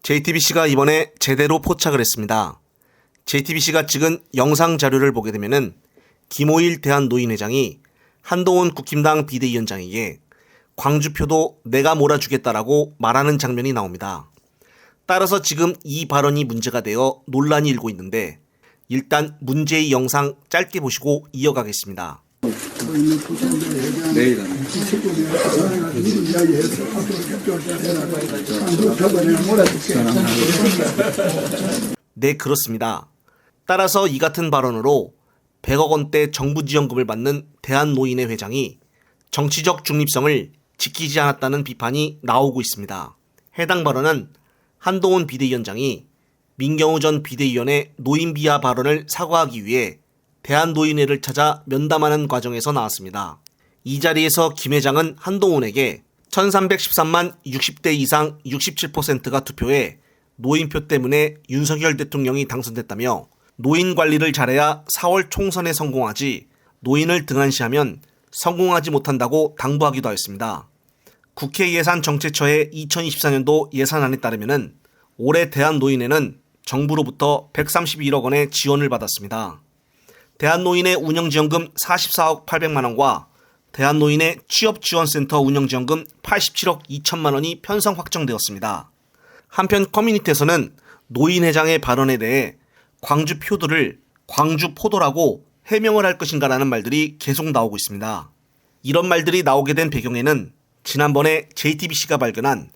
JTBC가 이번에 제대로 포착을 했습니다. JTBC가 찍은 영상 자료를 보게 되면은 김호일 대한노인회장이 한동훈 국힘당 비대위원장에게 광주표도 내가 몰아주겠다라고 말하는 장면이 나옵니다. 따라서 지금 이 발언이 문제가 되어 논란이 일고 있는데 일단 문제의 영상 짧게 보시고 이어가겠습니다. 네, 그렇습니다. 따라서 이 같은 발언으로 100억 원대 정부 지원금을 받는 대한노인회 회장이 정치적 중립성을 지키지 않았다는 비판이 나오고 있습니다. 해당 발언은 한동훈 비대위원장이 민경우 전 비대위원의 노인 비하 발언을 사과하기 위해 대한노인회를 찾아 면담하는 과정에서 나왔습니다. 이 자리에서 김 회장은 한동훈에게 1313만 60대 이상 67%가 투표해 노인표 때문에 윤석열 대통령이 당선됐다며 노인 관리를 잘해야 4월 총선에 성공하지 노인을 등한시하면 성공하지 못한다고 당부하기도 하였습니다. 국회 예산정책처의 2024년도 예산안에 따르면 올해 대한노인회는 정부로부터 131억 원의 지원을 받았습니다. 대한노인회 운영지원금 44억 800만 원과 대한노인회 취업지원센터 운영지원금 87억 2천만 원이 편성 확정되었습니다. 한편 커뮤니티에서는 노인회장의 발언에 대해 광주 표도를 광주 포도라고 해명을 할 것인가라는 말들이 계속 나오고 있습니다. 이런 말들이 나오게 된 배경에는 지난번에 JTBC가 발견한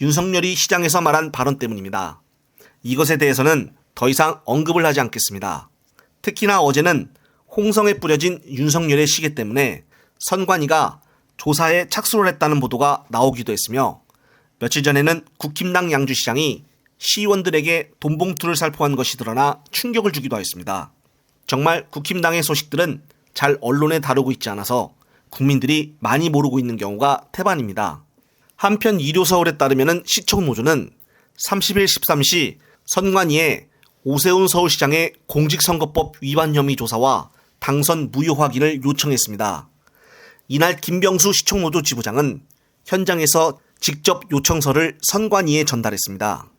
윤석열이 시장에서 말한 발언 때문입니다. 이것에 대해서는 더 이상 언급을 하지 않겠습니다. 특히나 어제는 홍성에 뿌려진 윤석열의 시계 때문에 선관위가 조사에 착수를 했다는 보도가 나오기도 했으며 며칠 전에는 국힘당 양주시장이 시의원들에게 돈봉투를 살포한 것이 드러나 충격을 주기도 하였습니다. 정말 국힘당의 소식들은 잘 언론에 다루고 있지 않아서 국민들이 많이 모르고 있는 경우가 태반입니다. 한편 이료서울에 따르면 시청노조는 30일 13시 선관위에 오세훈 서울시장의 공직선거법 위반 혐의 조사와 당선 무효 확인을 요청했습니다. 이날 김병수 시청노조 지부장은 현장에서 직접 요청서를 선관위에 전달했습니다.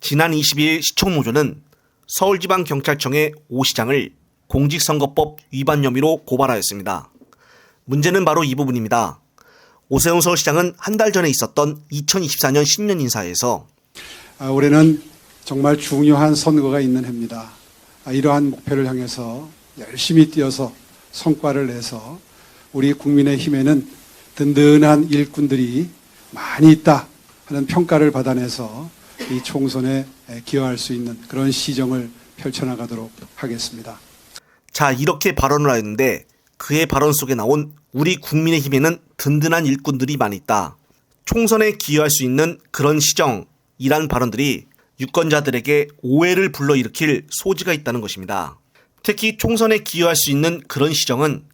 지난 22일 시청노조는 서울지방경찰청에 오 시장을 공직선거법 위반 혐의로 고발하였습니다. 문제는 바로 이 부분입니다. 오세훈 서울시장은 한 달 전에 있었던 2024년 신년 인사에서 올해는 정말 중요한 선거가 있는 해입니다. 이러한 목표를 향해서 열심히 뛰어서 성과를 내서 우리 국민의힘에는 든든한 일꾼들이 많이 있다 하는 평가를 받아내서 이 총선에 기여할 수 있는 그런 시정을 펼쳐나가도록 하겠습니다. 자, 이렇게 발언을 하였는데 그의 발언 속에 나온 우리 국민의힘에는 든든한 일꾼들이 많이 있다. 총선에 기여할 수 있는 그런 시정이란 발언들이 유권자들에게 오해를 불러일으킬 소지가 있다는 것입니다. 특히 총선에 기여할 수 있는 그런 시정은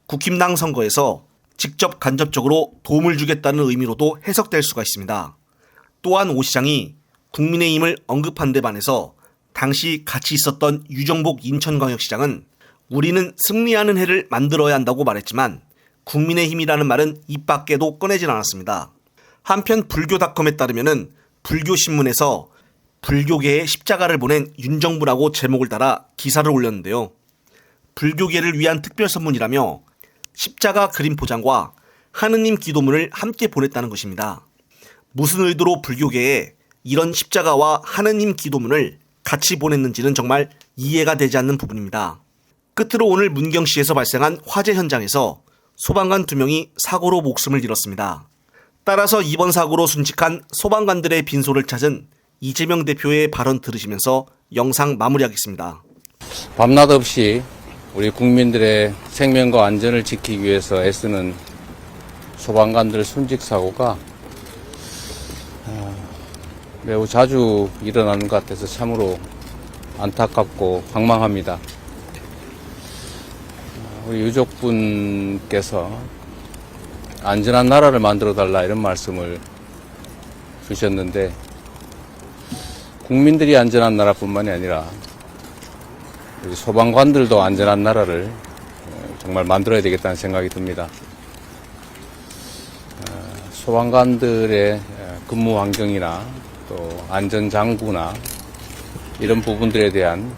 국힘당 선거에서 직접 간접적으로 도움을 주겠다는 의미로도 해석될 수가 있습니다. 또한 오 시장이 국민의힘을 언급한 데 반해서 당시 같이 있었던 유정복 인천광역시장은 우리는 승리하는 해를 만들어야 한다고 말했지만 국민의힘이라는 말은 입 밖에도 꺼내진 않았습니다. 한편 불교닷컴에 따르면 불교신문에서 불교계에 십자가를 보낸 윤정부라고 제목을 달아 기사를 올렸는데요. 불교계를 위한 특별 선물이라며 십자가 그림 포장과 하느님 기도문을 함께 보냈다는 것입니다. 무슨 의도로 불교계에 이런 십자가와 하느님 기도문을 같이 보냈는지는 정말 이해가 되지 않는 부분입니다. 끝으로 오늘 문경시에서 발생한 화재 현장에서 소방관 2명이 사고로 목숨을 잃었습니다. 따라서 이번 사고로 순직한 소방관들의 빈소를 찾은 이재명 대표의 발언 들으시면서 영상 마무리하겠습니다. 밤낮 없이 우리 국민들의 생명과 안전을 지키기 위해서 애쓰는 소방관들 순직 사고가 매우 자주 일어나는 것 같아서 참으로 안타깝고 황망합니다. 우리 유족분께서 안전한 나라를 만들어달라 이런 말씀을 주셨는데 국민들이 안전한 나라뿐만이 아니라 우리 소방관들도 안전한 나라를 정말 만들어야 되겠다는 생각이 듭니다. 소방관들의 근무 환경이나 또 안전장구나 이런 부분들에 대한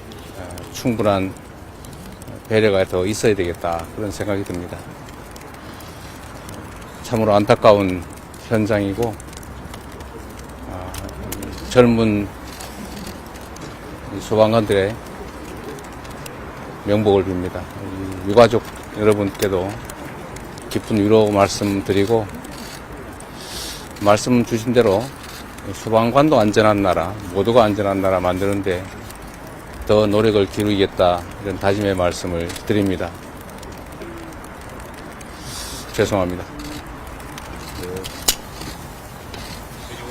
충분한 배려가 더 있어야 되겠다 그런 생각이 듭니다. 참으로 안타까운 현장이고 젊은 소방관들의 명복을 빕니다. 유가족 여러분께도 깊은 위로 말씀드리고 말씀 주신 대로 소방관도 안전한 나라, 모두가 안전한 나라 만드는데 더 노력을 기울이겠다 이런 다짐의 말씀을 드립니다. 죄송합니다.